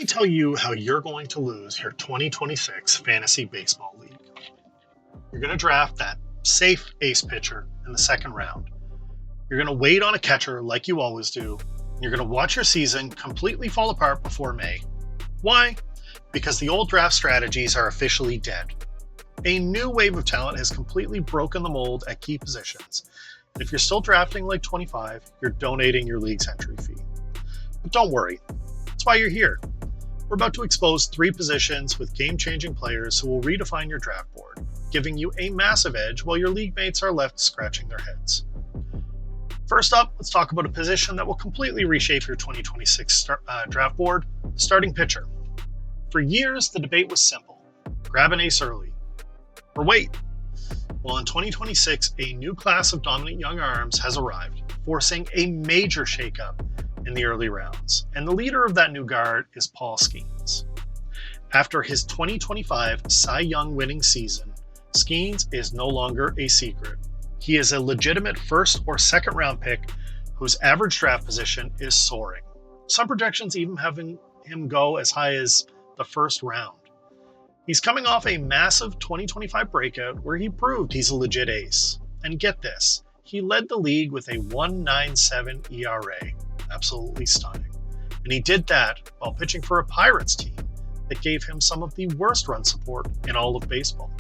me tell you how you're going to lose your 2026 Fantasy Baseball League. You're going to draft that safe ace pitcher in the second round. You're going to wait on a catcher like you always do. You're going to watch your season completely fall apart before May. Why? Because the old draft strategies are officially dead. A new wave of talent has completely broken the mold at key positions. And if you're still drafting like 25, you're donating your league's entry fee. But don't worry. That's why you're here. We're about to expose 3 positions with game-changing players who will redefine your draft board, giving you a massive edge while your league mates are left scratching their heads. First up, let's talk about a position that will completely reshape your 2026 draft board, starting pitcher. For years, the debate was simple. Grab an ace early. Or wait. Well, in 2026, a new class of dominant young arms has arrived, forcing a major shakeup in the early rounds. And the leader of that new guard is Paul Skeens. After his 2025 Cy Young winning season, Skeens is no longer a secret. He is a legitimate first or second round pick whose average draft position is soaring. Some projections even having him go as high as the first round. He's coming off a massive 2025 breakout where he proved he's a legit ace. And get this, he led the league with a 1.97 ERA. Absolutely stunning. And he did that while pitching for a Pirates team that gave him some of the worst run support in all of baseball.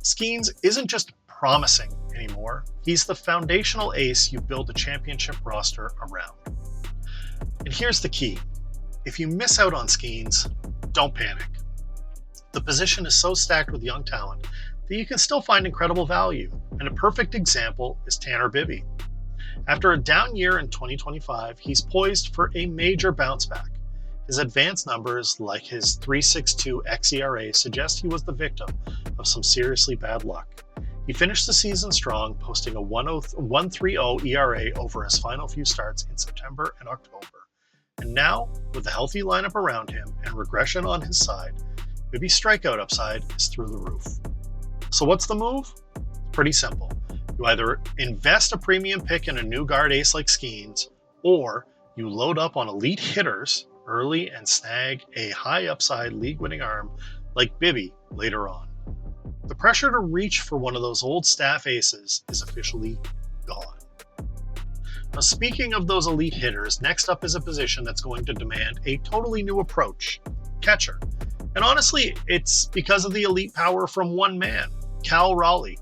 Skeens isn't just promising anymore, he's the foundational ace you build a championship roster around. And here's the key. If you miss out on Skeens, don't panic. The position is so stacked with young talent that you can still find incredible value, and a perfect example is Tanner Bibee. After a down year in 2025, he's poised for a major bounce back. His advanced numbers, like his 3.62 xERA, suggest he was the victim of some seriously bad luck. He finished the season strong, posting a 1.30 ERA over his final few starts in September and October. And now, with a healthy lineup around him and regression on his side, Bibee's strikeout upside is through the roof. So what's the move? Pretty simple. You either invest a premium pick in a new guard ace like Skeens, or you load up on elite hitters early and snag a high upside league-winning arm like Bibee later on. The pressure to reach for one of those old staff aces is officially gone. Now, speaking of those elite hitters, next up is a position that's going to demand a totally new approach, catcher. And honestly, it's because of the elite power from one man, Cal Raleigh.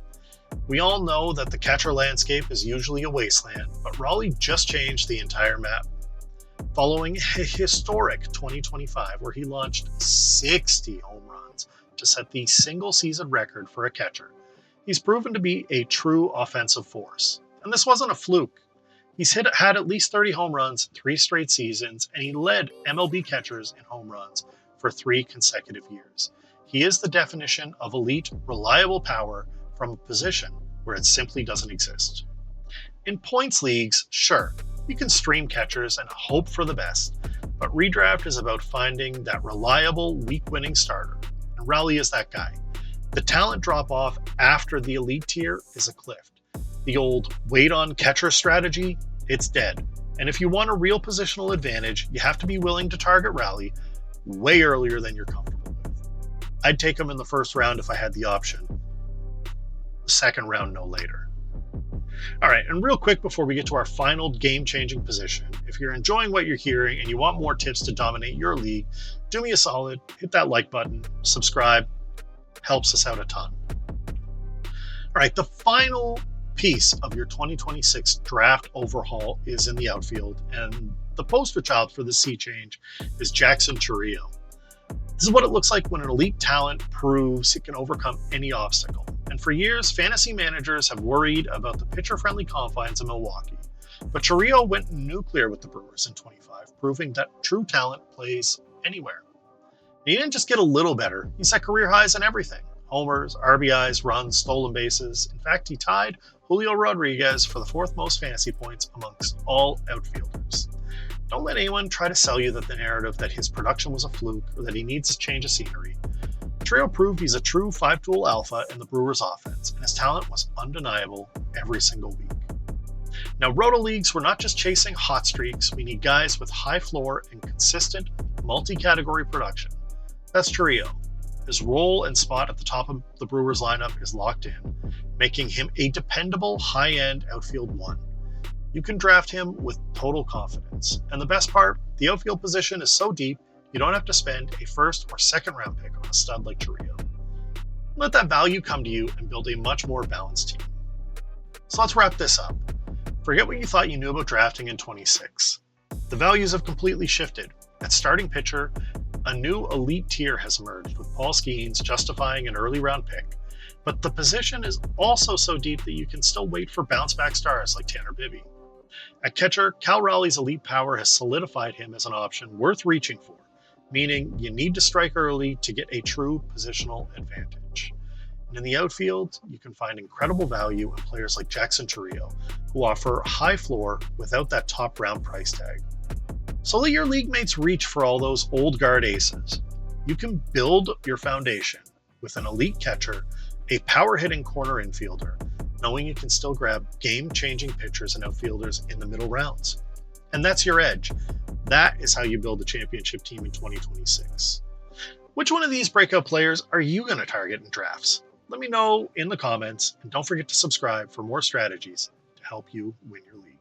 We all know that the catcher landscape is usually a wasteland, but Raleigh just changed the entire map. Following a historic 2025 where he launched 60 home runs to set the single-season record for a catcher, he's proven to be a true offensive force. And this wasn't a fluke. He's had at least 30 home runs 3 straight seasons, and he led MLB catchers in home runs for 3 consecutive years. He is the definition of elite, reliable power from a position where it simply doesn't exist. In points leagues, sure, you can stream catchers and hope for the best, but redraft is about finding that reliable, week-winning starter, and Raleigh is that guy. The talent drop-off after the elite tier is a cliff. The old wait-on-catcher strategy, it's dead. And if you want a real positional advantage, you have to be willing to target Raleigh way earlier than you're comfortable with. I'd take him in the first round if I had the option. The second round, no later. All right, and real quick before we get to our final game-changing position, if you're enjoying what you're hearing and you want more tips to dominate your league, do me a solid, hit that like button, subscribe, helps us out a ton. All right, the final piece of your 2026 draft overhaul is in the outfield, and the poster child for this sea change is Jackson Chourio. This is what it looks like when an elite talent proves it can overcome any obstacle. And for years, fantasy managers have worried about the pitcher-friendly confines of Milwaukee. But Chourio went nuclear with the Brewers in 25, proving that true talent plays anywhere. And he didn't just get a little better, he set career highs in everything. Homers, RBIs, runs, stolen bases. In fact, he tied Julio Rodriguez for the 4th most fantasy points amongst all outfielders. Don't let anyone try to sell you that the narrative that his production was a fluke or that he needs to change of scenery. Chourio proved he's a true 5-tool alpha in the Brewers offense, and his talent was undeniable every single week. Now, Roto Leagues, we're not just chasing hot streaks, we need guys with high floor and consistent multi-category production. That's Chourio. His role and spot at the top of the Brewers lineup is locked in, making him a dependable high-end outfield one. You can draft him with total confidence. And the best part, the outfield position is so deep, you don't have to spend a first or second round pick on a stud like Chourio. Let that value come to you and build a much more balanced team. So let's wrap this up. Forget what you thought you knew about drafting in 26. The values have completely shifted. At starting pitcher, a new elite tier has emerged, with Paul Skeens justifying an early round pick. But the position is also so deep that you can still wait for bounce back stars like Tanner Bibby. At catcher, Cal Raleigh's elite power has solidified him as an option worth reaching for, meaning you need to strike early to get a true positional advantage. And in the outfield, you can find incredible value in players like Jackson Chourio, who offer a high floor without that top round price tag. So let your league mates reach for all those old guard aces. You can build your foundation with an elite catcher, a power-hitting corner infielder, knowing you can still grab game-changing pitchers and outfielders in the middle rounds. And that's your edge. That is how you build a championship team in 2026. Which one of these breakout players are you going to target in drafts? Let me know in the comments, and don't forget to subscribe for more strategies to help you win your league.